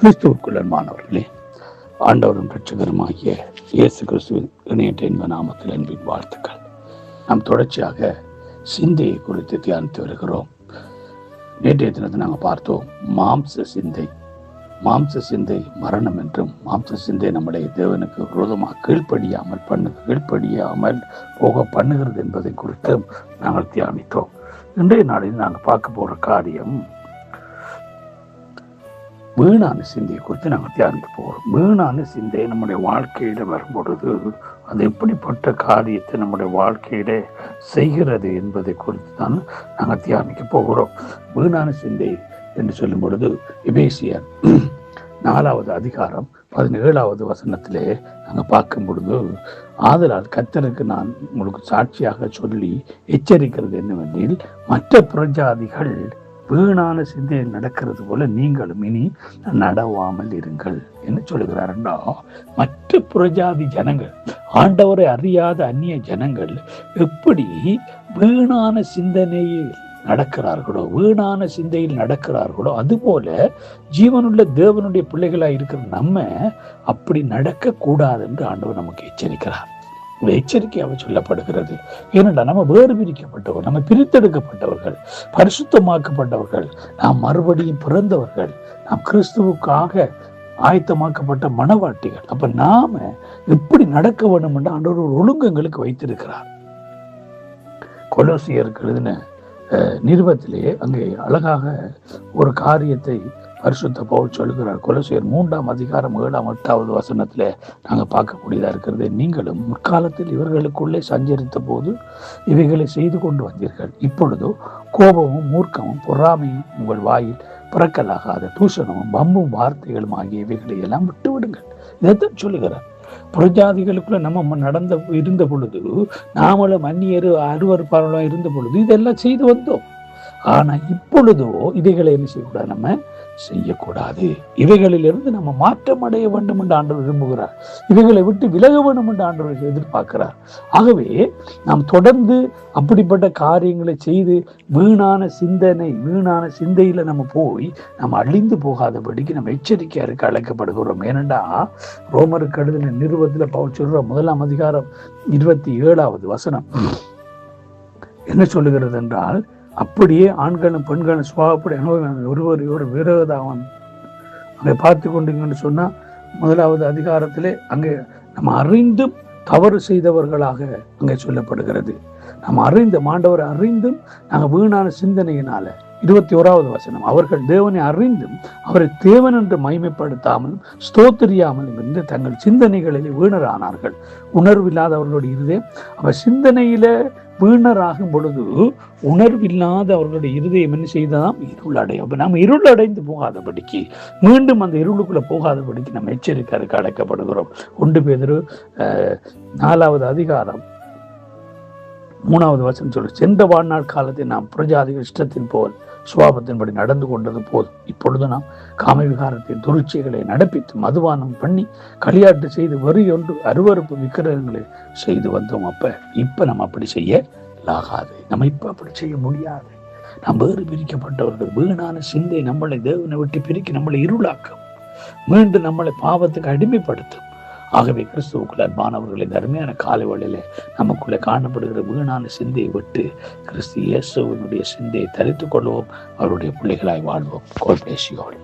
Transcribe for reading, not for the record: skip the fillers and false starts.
கிறிஸ்துவுக்குள்ளன்பானவர்களே, ஆண்டவரும் இரட்சகருமாகிய இயேசு கிறிஸ்துவின் இணையற்ற இன்ப நாமத்தில் அன்பின் வாழ்த்துக்கள். நாம் தொடர்ச்சியாக சிந்தையை குறித்து தியானித்து வருகிறோம். நேற்றைய தினத்தை நாங்கள் பார்த்தோம், மாம்ச சிந்தை மரணம் என்றும், மாம்ச சிந்தை நம்முடைய தேவனுக்கு விரோதமாக கீழ்ப்படியாமல் போக பண்ணுகிறது என்பதை குறித்து நாங்கள் தியானித்தோம். இன்றைய நாளில் நாங்கள் பார்க்க போகிற காரியம் வீணான சிந்தையை குறித்து நாங்கள் தியானிக்க போகிறோம். வீணான சிந்தை நம்முடைய வாழ்க்கையில வரும்பொழுது அது எப்படிப்பட்ட காரியத்தை நம்முடைய வாழ்க்கையில செய்கிறது என்பதை குறித்து தான் நாங்கள் தியானிக்க போகிறோம். வீணான சிந்தை என்று சொல்லும் பொழுது எபேசியர் 4வது அதிகாரம் 17வது வசனத்திலே நாங்கள் பார்க்கும் பொழுது, ஆதலால் கர்த்தருக்கு நான் உங்களுக்கு சாட்சியாக சொல்லி எச்சரிக்கிறது என்னவெனில், மற்ற புறஜாதிகள் வீணான சிந்தையில் நடக்கிறது போல நீங்களும் இனி நடவாமல் இருங்கள் என்று சொல்லுகிறாருண்டா. மற்ற புறஜாதி ஜனங்கள், ஆண்டவரை அறியாத அந்நிய ஜனங்கள் எப்படி வீணான சிந்தனையில் நடக்கிறார்களோ அதுபோல ஜீவனுள்ள தேவனுடைய பிள்ளைகளாக இருக்கிற நம்ம அப்படி நடக்க கூடாது என்று ஆண்டவர் நமக்கு எச்சரிக்கிறார். எச்சரிக்கையாக சொல்லப்படுகிறது. ஏனென்றால் நம்ம வேறு பிரிக்கப்பட்டவர்கள், நம்ம பிரித்தெடுக்கப்பட்டவர்கள், பரிசுத்தமாக்கப்பட்டவர்கள், நாம் மறுபடியும் பிறந்தவர்கள், நாம் கிறிஸ்துவுக்காக ஆயத்தமாக்கப்பட்ட மனவாட்டிகள். அப்ப நாம எப்படி நடக்க வேண்டும் என்று ஆண்டவர் ஒரு ஒழுங்கங்களுக்கு வைத்திருக்கிறார். கொலோசியருக்கு எழுதின நிருபத்திலே அங்கே அழகாக ஒரு காரியத்தை பரிசுத்த பவுல் சொல்லுகிறார். கொலோசியர் 3ஆம் அதிகாரம் 7ஆம் 8வது வசனத்துல நாங்க பார்க்கக்கூடியதா இருக்கிறது. நீங்களும் முற்காலத்தில் இவர்களுக்குள்ளே சஞ்சரித்த போது இவைகளை செய்து கொண்டு வந்தீர்கள். இப்பொழுதோ கோபமும் மூர்க்கமும் பொறாமையும் உங்கள் வாயில் பிறக்கலாகாத தூஷணமும் பம்பும் வார்த்தைகளும் ஆகிய இவைகளை எல்லாம் விட்டு விடுங்கள். இதைத்தான் சொல்லுகிறார். புறஜாதிகளுக்குள்ள நம்ம இருந்த பொழுது, நாமளும் அந்நியர் அருவருப்பாளர்களாக இருந்த பொழுது இதெல்லாம் செய்து வந்தோம். ஆனா இப்பொழுதோ இவைகளை என்ன செய்யக்கூடாது, நம்ம செய்யக்கூடாது. இவைகளிலிருந்து நம்ம மாற்றம் அடைய வேண்டும் என்று ஆண்டவர் விரும்புகிறார். இவைகளை விட்டு விலக வேண்டும் என்று ஆண்டவர் எதிர்பார்க்கிறார். ஆகவே நாம் தொடர்ந்து அப்படிப்பட்ட காரியங்களை செய்து வீணான சிந்தையில நம்ம போய் நம்ம அழிந்து போகாதபடிக்கு நம்ம எச்சரிக்கையா இருக்க அழைக்கப்படுகிறோம். ஏனென்றா ரோமருக்கு எழுதின நிருபத்துல பவுல் சொல்ற 1ஆம் அதிகாரம் 27வது வசனம் என்ன சொல்லுகிறது என்றால், அப்படியே ஆண்களும் பெண்களும் சுவாபப்படி அனுபவம் ஒருவர் விரோதாவன் அங்கே பார்த்து கொண்டீங்கன்னு சொன்னா 1வது அதிகாரத்திலே அங்கே நம்ம அறிந்தும் தவறு செய்தவர்களாக அங்கே சொல்லப்படுகிறது. நம்ம ஆண்டவரை அறிந்தும் நாங்கள் வீணான சிந்தனையினால 21வது வசனம், அவர்கள் தேவனை அறிந்தும் அவரை தேவன் என்று மகிமைப்படுத்தாமலும் ஸ்தோத்திரியாமலும் இருந்து தங்கள் சிந்தனைகளில் வீணரானார்கள். உணர்வில்லாத அவர்களுடைய இருதயம், அவர் சிந்தனையில வீணராகும் பொழுது உணர்வில்லாத அவர்களுடைய இருதயம் என்ன செய்ததாம், இருளடையும். நம்ம இருளடைந்து போகாதபடிக்கு, மீண்டும் அந்த இருளுக்குள்ள போகாதபடிக்கு நம்ம எச்சரிக்கைக்கு அழைக்கப்படுகிறோம். 1 பேதுரு 4வது அதிகாரம் 3வது வசனம் சொல்லு, சென்ற வாழ்நாள் காலத்தை நாம் புறஜாதிகள் இஷ்டத்தின் போல் சுவாபத்தின்படி நடந்து கொண்டது போதும். இப்பொழுது நாம் காமவிகாரத்தின் துருச்சிகளை நடப்பித்து மதுபானம் பண்ணி களியாட்டு செய்து வரி ஒன்று அருவறுப்பு விக்கிரகங்களை செய்து வந்தோம். இப்ப நம்ம அப்படி செய்யலாகாது. நம்ம இப்ப அப்படி செய்ய முடியாது. நாம் வேறு பிரிக்கப்பட்டவர்கள். வீணான சிந்தை நம்மளை தேவனை விட்டு பிரிக்க நம்மளை இருளாக்கும், மீண்டும் நம்மளை பாவத்துக்கு அடிமைப்படுத்தும். ஆகவே கிறிஸ்துவுக்குள்ள அன்பானவர்கள், இந்த அருமையான காலை வேளையில நமக்குள்ளே காணப்படுகிற வீணான சிந்தையை விட்டு கிறிஸ்து இயேசுவினுடைய சிந்தையை தரித்துக் கொள்வோம். அவருடைய பிள்ளைகளாய் வாழ்வோம். God bless you all.